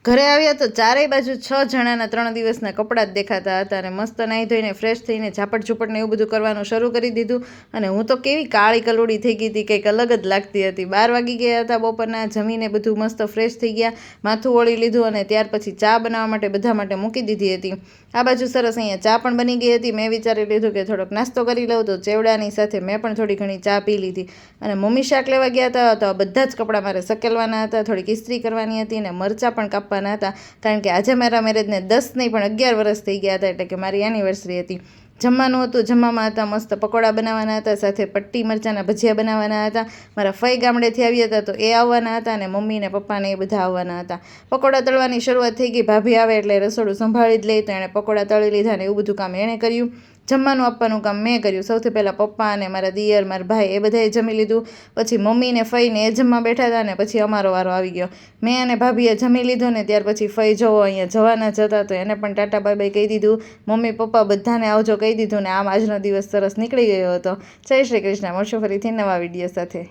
ઘરે આવ્યા તો ચારેય બાજુ 6 જણાના 3 દિવસના કપડાં જ દેખાતા હતા અને મસ્ત નાહી ધોઈને ફ્રેશ થઈને ઝાપટ ઝૂપટ ને એવું બધું કરવાનું શરૂ કરી દીધું. અને હું તો કેવી કાળી કલોડી થઈ ગઈ હતી, કંઈક અલગ જ લાગતી હતી. 12 વાગી ગયા હતા બપોરના. જમીને બધું મસ્ત ફ્રેશ થઈ ગયા, માથું ઓળી લીધું અને ત્યાર પછી ચા બનાવવા માટે બધા માટે મૂકી દીધી હતી. આ બાજુ સરસ અહીંયા ચા પણ બની ગઈ હતી. મેં વિચારી લીધું કે થોડોક નાસ્તો કરી લઉં, તો ચેવડાની સાથે મેં પણ થોડી ઘણી ચા પી લીધી. અને મમ્મી શાક લેવા ગયા હતા તો બધા જ કપડાં મારે સકેલવાના હતા, થોડીક ઇસ્ત્રી કરવાની હતી અને મરચાં પણ કાપવાના હતા. કારણ કે આજે મારા મેરેજને 10 નહીં પણ 11 વર્ષ થઈ ગયા હતા, એટલે કે મારી એનિવર્સરી હતી. જમવાનું હતું, જમવામાં હતા મસ્ત પકોડા બનાવવાના હતા, સાથે પટ્ટી મરચાંના ભજીયા બનાવવાના હતા. મારા ફઈ ગામડેથી આવ્યા હતા તો એ આવવાના હતા અને મમ્મી ને પપ્પા ને એ બધા આવવાના હતા. પકોડા તળવાની શરૂઆત થઈ ગઈ. ભાભી આવે એટલે રસોડું સંભાળી જ લે, તો એણે પકોડા તળી લીધા ને એવું બધું કામ એણે કર્યું. જમવાનું આપવાનું કામ મેં કર્યું. સૌથી પહેલાં પપ્પા અને મારા દિયર, મારા ભાઈ એ બધાએ જમી લીધું. પછી મમ્મી ને ફઈ ને એ જમવા બેઠા હતા ને પછી અમારો વારો આવી ગયો. મેં અને ભાભીએ જમી લીધું ને ત્યાર પછી ફઈ જોવો અહીંયા જવાના જ હતા તો એને પણ ટાટા બાય બાય કહી દીધું. મમ્મી પપ્પા બધાને આવજો કહી દીધું ને આમ આજનો દિવસ સરસ નીકળી ગયો હતો. જય શ્રી કૃષ્ણ. મળશું ફરીથી નવા વિડીયો સાથે.